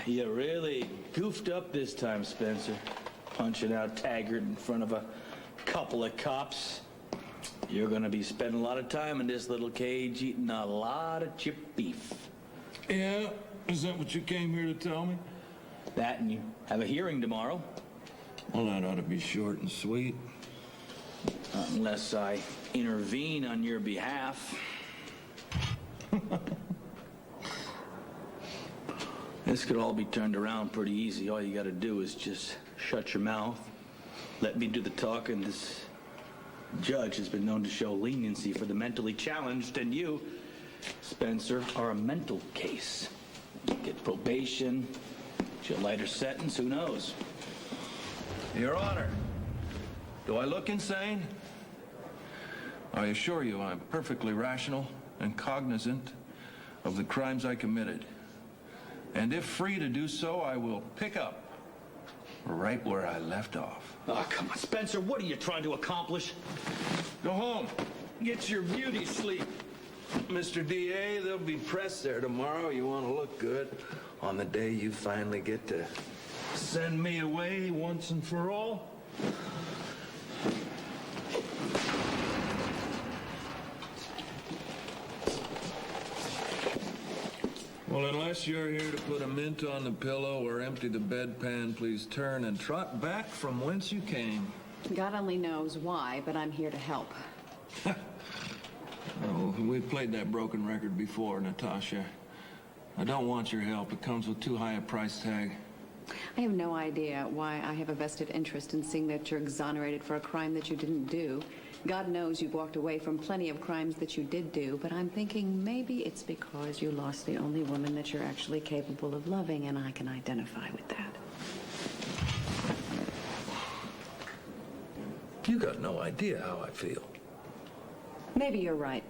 You really goofed up this time, Spencer. Punching out Taggart in front of a couple of cops. You're gonna be spending a lot of time in this little cage eating a lot of chipped beef. Yeah? Is that what you came here to tell me? That, and you have a hearing tomorrow. Well, that ought to be short and sweet. Unless I intervene on your behalf. This could all be turned around pretty easy. All you gotta do is just shut your mouth, let me do the talking. This judge has been known to show leniency for the mentally challenged, and you, Spencer, are a mental case. You get probation, get a lighter sentence, who knows? Your Honor, do I look insane? I assure you I'm perfectly rational and cognizant of the crimes I committed. And if free to do so, I will pick up right where I left off. Oh, come on, Spencer, what are you trying to accomplish? Go home. Get your beauty sleep. Mr. DA, they'll be pressed there tomorrow. You want to look good on the day you finally get to send me away once and for all. Well, unless you're here to put a mint on the pillow or empty the bedpan, please turn and trot back from whence you came. God only knows why, but I'm here to help. Oh, we've played that broken record before, Natasha. I don't want your help. It comes with too high a price tag. I have no idea why I have a vested interest in seeing that you're exonerated for a crime that you didn't do. God knows you've walked away from plenty of crimes that you did do, but I'm thinking maybe it's because you lost the only woman that you're actually capable of loving, and I can identify with that. You got no idea how I feel. Maybe you're right.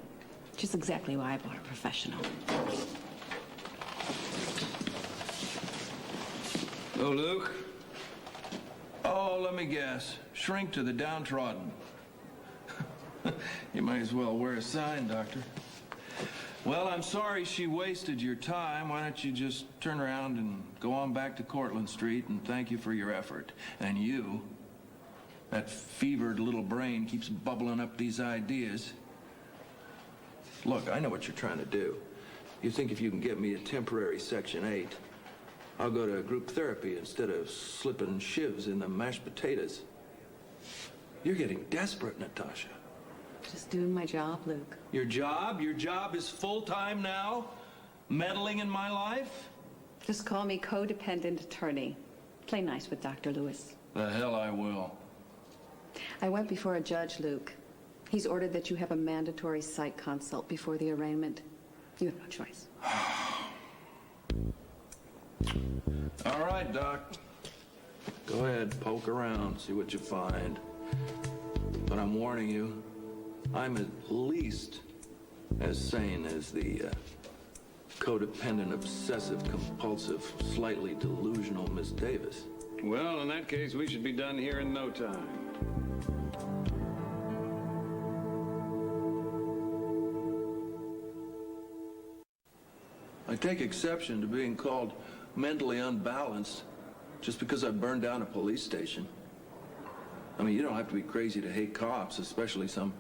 Just exactly why I bought a professional. Oh, Luke? Oh, let me guess. Shrink to the downtrodden. You might as well wear a sign, Doctor. Well, I'm sorry she wasted your time. Why don't you just turn around and go on back to Cortlandt Street, and thank you for your effort. And you, that fevered little brain keeps bubbling up these ideas. Look, I know what you're trying to do. You think if you can get me a temporary Section 8, I'll go to group therapy instead of slipping shivs in the mashed potatoes. You're getting desperate, Natasha. Just doing my job, Luke. Your job? Your job is full-time now? Meddling in my life? Just call me codependent attorney. Play nice with Dr. Lewis. The hell I will. I went before a judge, Luke. He's ordered that you have a mandatory psych consult before the arraignment. You have no choice. All right, Doc. Go ahead, poke around, see what you find. But I'm warning you, I'm at least as sane as the codependent, obsessive-compulsive, slightly delusional Miss Davis. Well, in that case, we should be done here in no time. I take exception to being called mentally unbalanced just because I burned down a police station. I mean, you don't have to be crazy to hate cops, especially some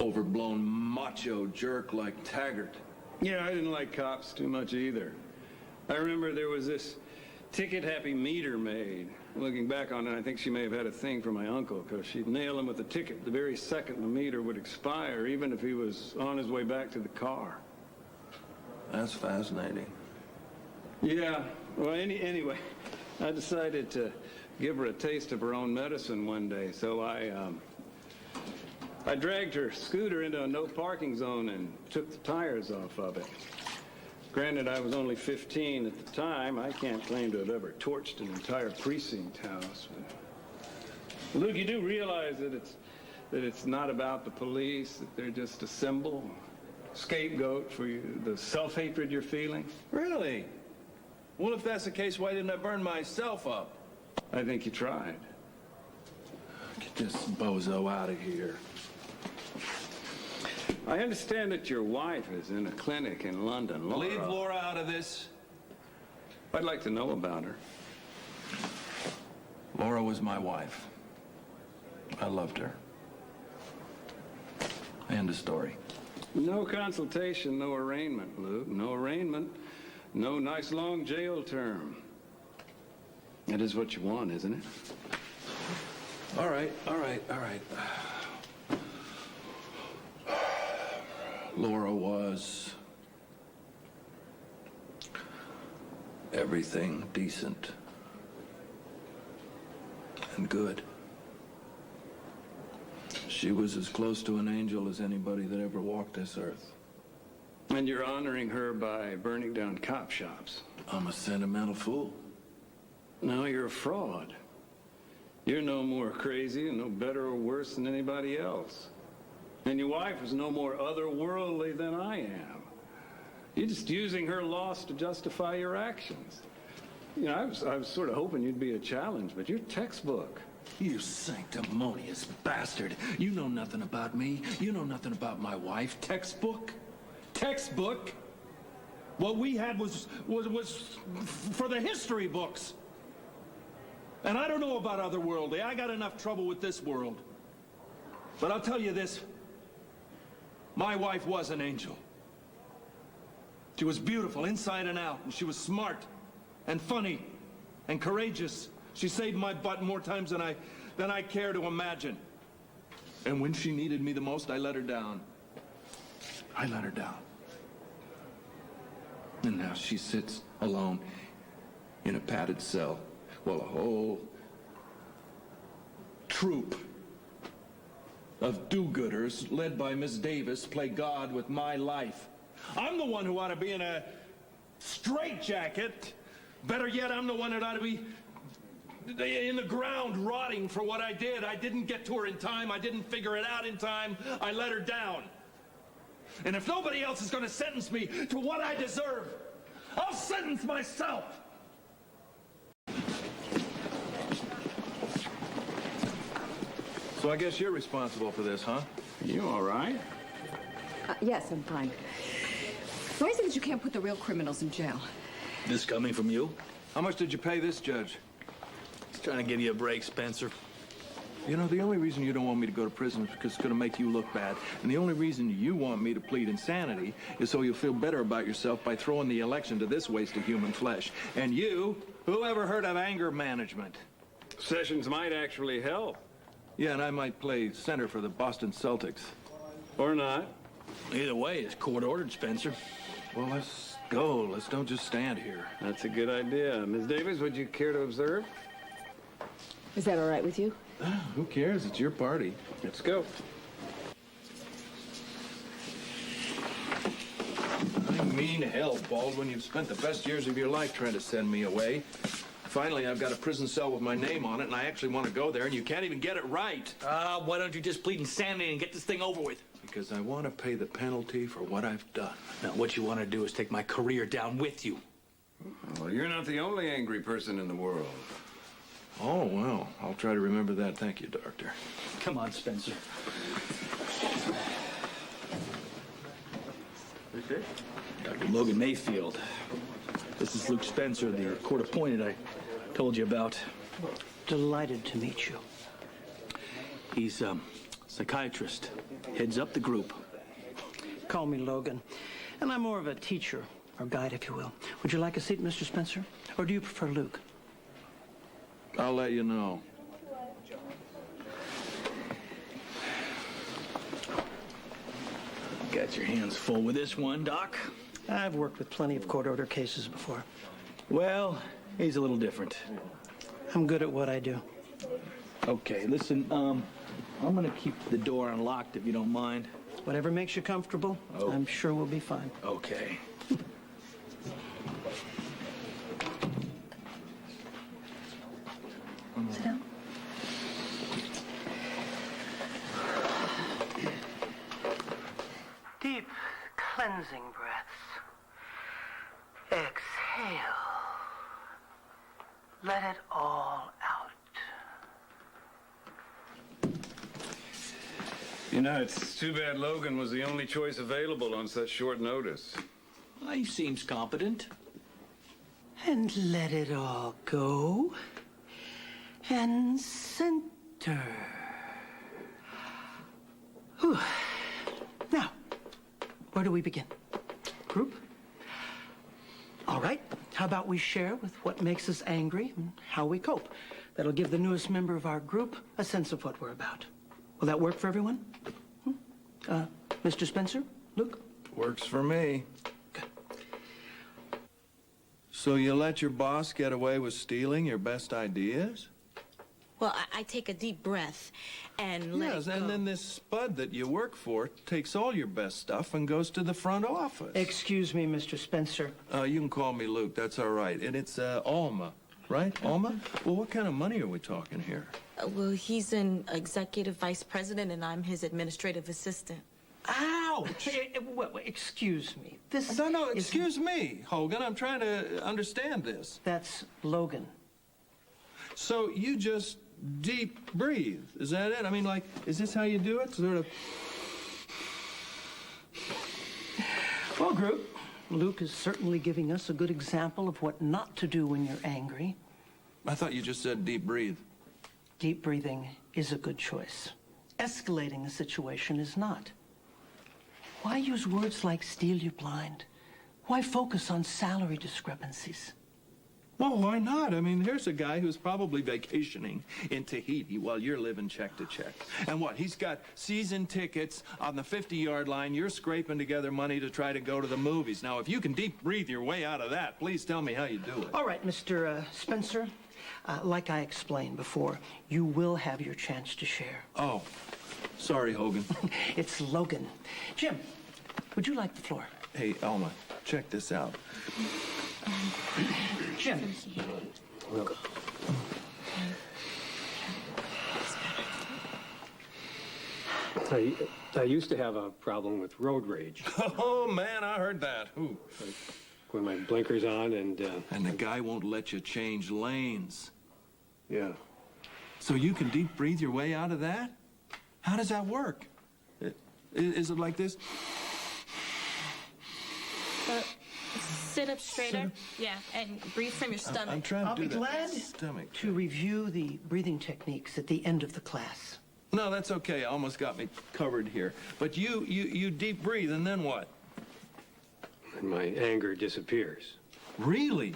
overblown macho jerk like Taggart. Yeah, I didn't like cops too much either. I remember there was this ticket-happy meter maid. Looking back on it, I think she may have had a thing for my uncle, because she'd nail him with the ticket the very second the meter would expire, even if he was on his way back to the car. That's fascinating. Yeah, well, anyway, I decided to give her a taste of her own medicine one day, so I dragged her scooter into a no parking zone and took the tires off of it. Granted, I was only 15 at the time. I can't claim to have ever torched an entire precinct house. But Luke, you do realize that it's not about the police, that they're just a symbol, scapegoat for the self-hatred you're feeling? Really? Well, if that's the case, why didn't I burn myself up? I think you tried. Get this bozo out of here. I understand that your wife is in a clinic in London. Leave Laura out of this. I'd like to know about her. Laura was my wife. I loved her. End of story. No consultation, no arraignment, Luke. No arraignment, no nice long jail term. That is what you want, isn't it? All right, all right, all right. Laura was everything decent and good. She was as close to an angel as anybody that ever walked this earth. And you're honoring her by burning down cop shops. I'm a sentimental fool. No, you're a fraud. You're no more crazy and no better or worse than anybody else. And your wife is no more otherworldly than I am. You're just using her loss to justify your actions. You know, I was sort of hoping you'd be a challenge, but you're textbook. You sanctimonious bastard. You know nothing about me. You know nothing about my wife. Textbook? Textbook? What we had was for the history books. And I don't know about otherworldly. I got enough trouble with this world. But I'll tell you this. My wife was an angel. She was beautiful inside and out, and she was smart and funny and courageous. She saved my butt more times than I care to imagine. And when she needed me the most, I let her down. I let her down. And now she sits alone in a padded cell while a whole troop of do-gooders, led by Miss Davis, play God with my life. I'm the one who ought to be in a straitjacket. Better yet, I'm the one that ought to be in the ground rotting for what I did. I didn't get to her in time. I didn't figure it out in time. I let her down. And if nobody else is going to sentence me to what I deserve, I'll sentence myself. So I guess you're responsible for this, huh? You all right? Yes, I'm fine. Why is it that you can't put the real criminals in jail? This coming from you? How much did you pay this judge? He's trying to give you a break, Spencer. You know, the only reason you don't want me to go to prison is because it's going to make you look bad. And the only reason you want me to plead insanity is so you'll feel better about yourself by throwing the election to this waste of human flesh. And you, who ever heard of anger management? Sessions might actually help. Yeah, and I might play center for the Boston Celtics. Or not. Either way, it's court-ordered, Spencer. Well, let's go. Let's don't just stand here. That's a good idea. Ms. Davis, would you care to observe? Is that all right with you? Who cares? It's your party. Let's go. I mean, hell, Baldwin, you've spent the best years of your life trying to send me away. Finally, I've got a prison cell with my name on it, and I actually want to go there, and you can't even get it right. Why don't you just plead insanity and get this thing over with? Because I want to pay the penalty for what I've done. Now, what you want to do is take my career down with you. Well, you're not the only angry person in the world. Oh, well, I'll try to remember that. Thank you, Doctor. Come on, Spencer. Dr. Logan Mayfield. This is Luke Spencer, the court-appointed I told you about. Delighted to meet you. He's a psychiatrist, heads up the group. Call me Logan. And I'm more of a teacher, or guide, if you will. Would you like a seat, Mr. Spencer? Or do you prefer Luke? I'll let you know. Got your hands full with this one, Doc? I've worked with plenty of court order cases before. Well, he's a little different. I'm good at what I do. Okay, listen, I'm gonna keep the door unlocked if you don't mind. Whatever makes you comfortable, Oh. I'm sure we'll be fine. Okay. Sit down. Deep, cleansing breaths. Exhale. Let it all out. You know, it's too bad Logan was the only choice available on such short notice. Well, he seems competent. And let it all go. And center. Whew. Now, where do we begin? Group? All right. How about we share with what makes us angry and how we cope? That'll give the newest member of our group a sense of what we're about. Will that work for everyone? Mr. Spencer? Luke? Works for me. Good. So you let your boss get away with stealing your best ideas? Well, I take a deep breath and let Yes, it go. and then this spud that you work for takes all your best stuff and goes to the front office. Excuse me, Mr. Spencer. You can call me Luke, that's all right. And it's Alma, right? Alma? Well, what kind of money are we talking here? Well, he's an executive vice president, and I'm his administrative assistant. Ouch! Excuse me. This No, is- excuse me, Hogan. I'm trying to understand this. That's Logan. So you just deep breathe, is that it? I mean, like, is this how you do it? Sort of... Well, group, Luke is certainly giving us a good example of what not to do when you're angry. I thought you just said deep breathe. Deep breathing is a good choice. Escalating a situation is not. Why use words like steal you blind? Why focus on salary discrepancies? Well, why not? I mean, here's a guy who's probably vacationing in Tahiti while you're living check to check. And what, he's got season tickets on the 50-yard line. You're scraping together money to try to go to the movies. Now, if you can deep breathe your way out of that, please tell me how you do it. All right, Mr. Spencer, like I explained before, you will have your chance to share. Oh, sorry, Hogan. It's Logan. Jim, would you like the floor? Hey, Alma, check this out. Jim. I used to have a problem with road rage. Oh, man, I heard that. Ooh. When my blinker's on and And the guy won't let you change lanes. yeah. So you can deep breathe your way out of that? How does that work? Is it like this? Sit up straighter. Yeah, and breathe from your stomach. I'm trying to I'll do be that. glad Stomach. to review the breathing techniques at the end of the class. No, that's okay. Almost got me covered here. But you deep breathe, and then what? And my anger disappears. Really?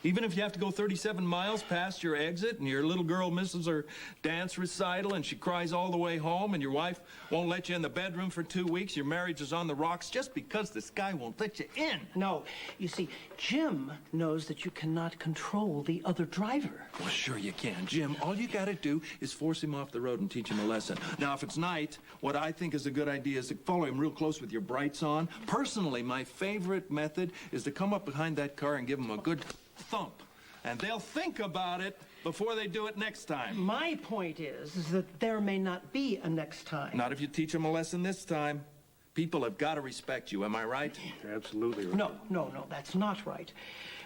Even if you have to go 37 miles past your exit and your little girl misses her dance recital and she cries all the way home and your wife won't let you in the bedroom for 2 weeks, your marriage is on the rocks just because this guy won't let you in. No, you see, Jim knows that you cannot control the other driver. Well, sure you can, Jim. All you gotta do is force him off the road and teach him a lesson. Now, if it's night, what I think is a good idea is to follow him real close with your brights on. Personally, my favorite method is to come up behind that car and give him a good thump. And they'll think about it before they do it next time. My point is that there may not be a next time. Not if you teach them a lesson this time. People have got to respect you, am I right? Absolutely right. No, that's not right.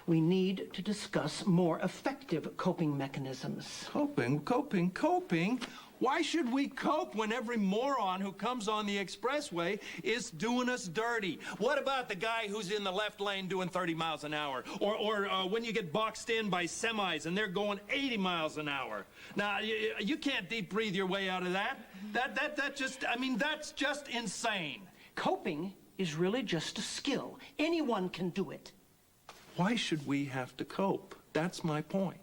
We need to discuss more effective coping mechanisms. Coping? Why should we cope when every moron who comes on the expressway is doing us dirty? What about the guy who's in the left lane doing 30 miles an hour? Or when you get boxed in by semis and they're going 80 miles an hour? Now, you can't deep breathe your way out of that. That's just insane. Coping is really just a skill. Anyone can do it. Why should we have to cope? That's my point.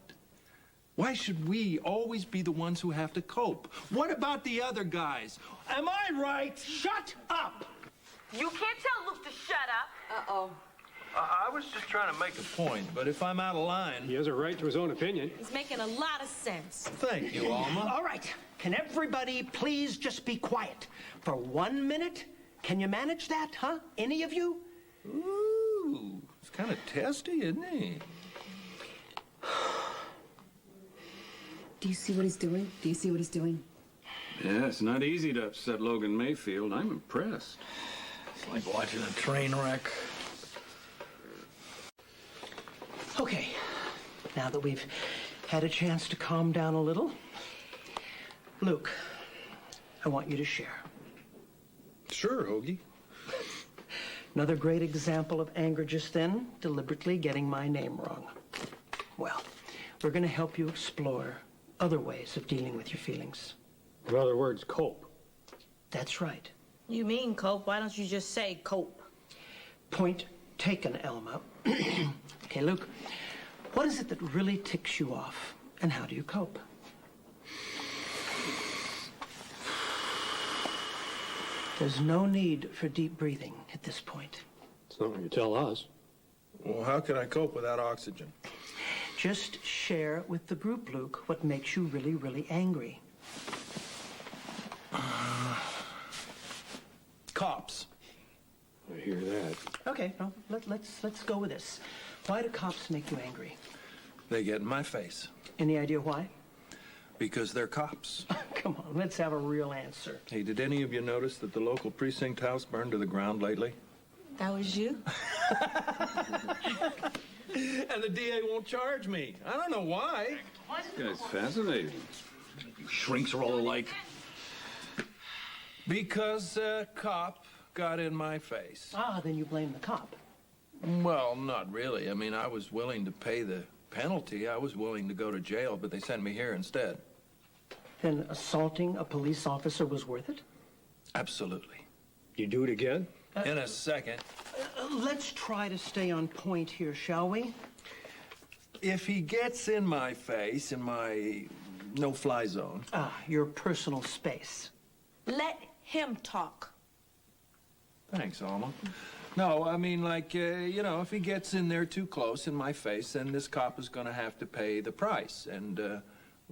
Why should we always be the ones who have to cope? What about the other guys? Am I right? Shut up! You can't tell Luke to shut up. Uh-oh. I was just trying to make a point, but if I'm out of line... He has a right to his own opinion. He's making a lot of sense. Thank you, Alma. All right. Can everybody please just be quiet for 1 minute? Can you manage that, huh? Any of you? Ooh, it's kind of testy, isn't he? Do you see what he's doing? Do you see what he's doing? Yeah, it's not easy to upset Logan Mayfield. I'm impressed. It's like watching a train wreck. Okay. Now that we've had a chance to calm down a little, Luke, I want you to share. Sure, Hoagie. Another great example of anger just then, deliberately getting my name wrong. Well, we're going to help you explore other ways of dealing with your feelings. In other words, cope. That's right. You mean cope? Why don't you just say cope? Point taken, Elma. Okay, Luke, what is it that really ticks you off, and how do you cope? There's no need for deep breathing at this point. It's not what you tell us. Well, how can I cope without oxygen? Just share with the group, Luke, what makes you really, really angry. Cops. I hear that. Okay, well, let's go with this. Why do cops make you angry? They get in my face. Any idea why? Because they're cops. Come on, let's have a real answer. Hey, did any of you notice that the local precinct house burned to the ground lately? That was you? And the DA won't charge me. I don't know why. This guy's fascinating. You shrinks are all alike. Because a cop got in my face. Ah, then you blame the cop. Well, not really. I mean, I was willing to pay the penalty. I was willing to go to jail, but they sent me here instead. Then assaulting a police officer was worth it? Absolutely. You do it again? In a second. Let's try to stay on point here, shall we? If he gets in my face, in my no-fly zone. Ah, your personal space. Let him talk. Thanks, Alma. No, I mean, like, if he gets in there too close in my face, then this cop is going to have to pay the price. And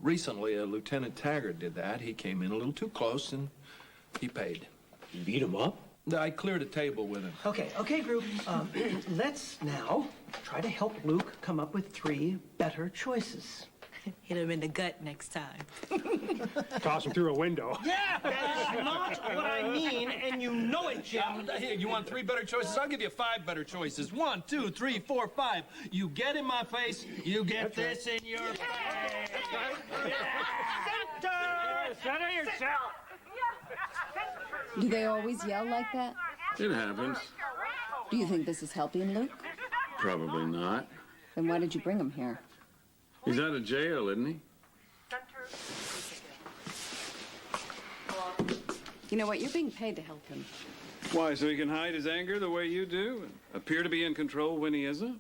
recently, Lieutenant Taggart did that. He came in a little too close, and he paid. You beat him up? I cleared a table with him. Okay, group. Let's now try to help Luke come up with 3 better choices. Hit him in the gut next time. Toss him through a window. Yeah, that's not what I mean, and you know it, Jim. Here, you want 3 better choices? I'll give you 5 better choices. 1, 2, 3, 4, 5. You get in my face, you get this in your face. Center yourself! Do they always yell like that? It happens. Do you think this is helping Luke? Probably not. Then why did you bring him here? He's out of jail, isn't he? You know what? You're being paid to help him. Why, so he can hide his anger the way you do and appear to be in control when he isn't?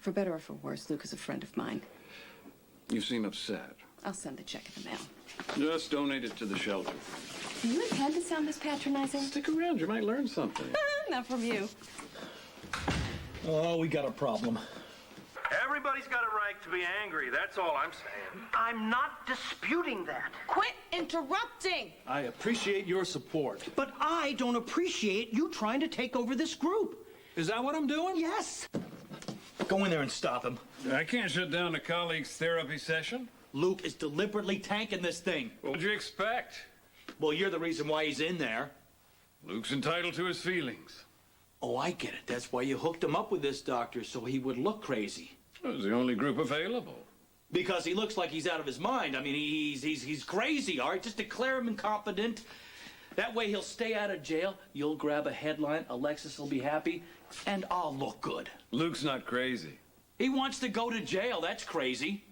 For better or for worse, Luke is a friend of mine. You seem upset. I'll send the check in the mail. Just donate it to the shelter. Do you intend to sound this patronizing? Stick around, you might learn something. Not from you. Oh, we got a problem. Everybody's got a right to be angry, that's all I'm saying. I'm not disputing that. Quit interrupting! I appreciate your support. But I don't appreciate you trying to take over this group. Is that what I'm doing? Yes. Go in there and stop him. I can't shut down a colleague's therapy session. Luke is deliberately tanking this thing. What'd you expect? Well, you're the reason why he's in there. Luke's entitled to his feelings. Oh, I get it. That's why you hooked him up with this doctor, so he would look crazy. It was the only group available. Because he looks like he's out of his mind. I mean, he's crazy, all right? Just declare him incompetent. That way he'll stay out of jail. You'll grab a headline, Alexis will be happy, and I'll look good. Luke's not crazy. He wants to go to jail. That's crazy.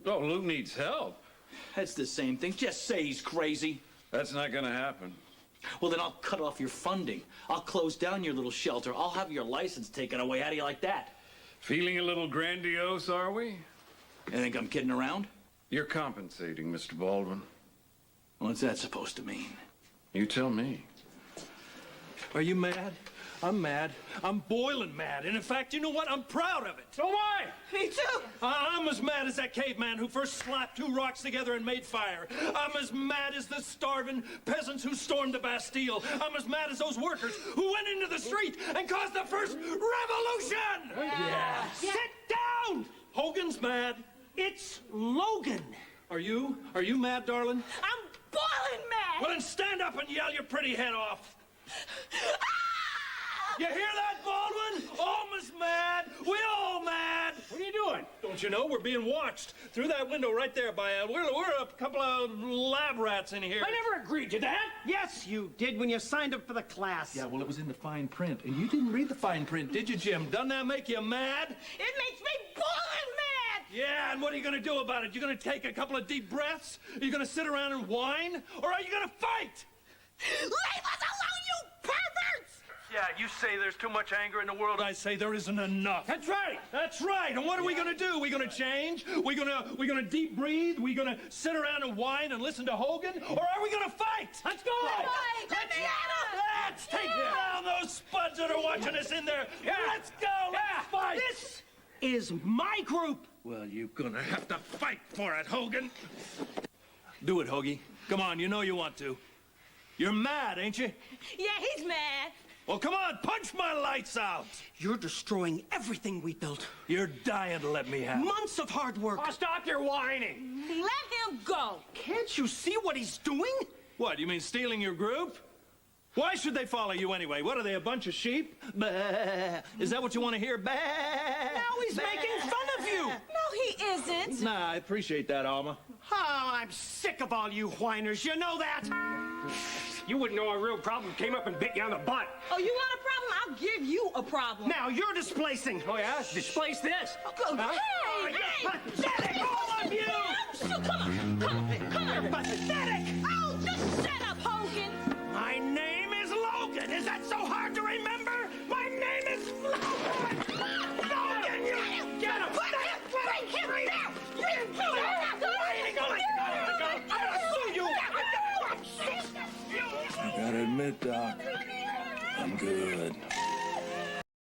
Oh, Luke needs help. That's the same thing. Just say he's crazy. That's not gonna happen. Well, then I'll cut off your funding. I'll close down your little shelter. I'll have your license taken away. How do you like that? Feeling a little grandiose, are we? You think I'm kidding around? You're compensating, Mr. Baldwin. What's that supposed to mean? You tell me. Are you mad? I'm mad. I'm boiling mad. And in fact, you know what? I'm proud of it. So why? Me too! I'm as mad as that caveman who first slapped 2 rocks together and made fire. I'm as mad as the starving peasants who stormed the Bastille. I'm as mad as those workers who went into the street and caused the first revolution! Yeah. Sit down! Hogan's mad. It's Logan. Are you? Are you mad, darling? I'm boiling mad! Well, then stand up and yell your pretty head off. You hear that, Baldwin? Alma's mad. We all mad. What are you doing? Don't you know we're being watched through that window right there by we're a couple of lab rats in here. I never agreed to that. Yes, you did when you signed up for the class. Yeah, well, it was in the fine print, and you didn't read the fine print, did you, Jim? Doesn't that make you mad? It makes me boiling mad! Yeah, and what are you going to do about it? You going to take a couple of deep breaths? Are you going to sit around and whine? Or are you going to fight? Leave us alone, you perverts! Yeah, you say there's too much anger in the world. I say there isn't enough. That's right. That's right. And what are we going to do? We going to change? We going to deep breathe? We going to sit around and whine and listen to Hogan? Or are we going to fight? Let's go! Let's take down those spuds that are watching us in there. Yeah. Let's go. Let's fight. This is my group. Well, you're gonna have to fight for it, Hogan. Do it, Hoagie. Come on, you know you want to. You're mad, ain't you? Yeah, he's mad. Well, come on, punch my lights out. You're destroying everything we built. You're dying to let me have it. Months of hard work. Oh, stop your whining. Let him go. Can't you see what he's doing? What, you mean stealing your group? Why should they follow you anyway? What, are they a bunch of sheep? Bah. Is that what you want to hear? Bah. Now he's making fun of you. No, he isn't. Nah, I appreciate that, Alma. Oh, I'm sick of all you whiners. You know that? You wouldn't know a real problem came up and bit you on the butt. Oh, you want a problem? I'll give you a problem. Now you're displacing. Oh, yeah? Displace this. Hey, hey! Pathetic, all of you! So come on. Pathetic! Oh, just shut up, Hogan. My name is Logan. Is that so hard to remember? My name is Logan. Logan, you get him! Bring him down. I'm gonna sue you! I gotta admit, Doc, I'm good.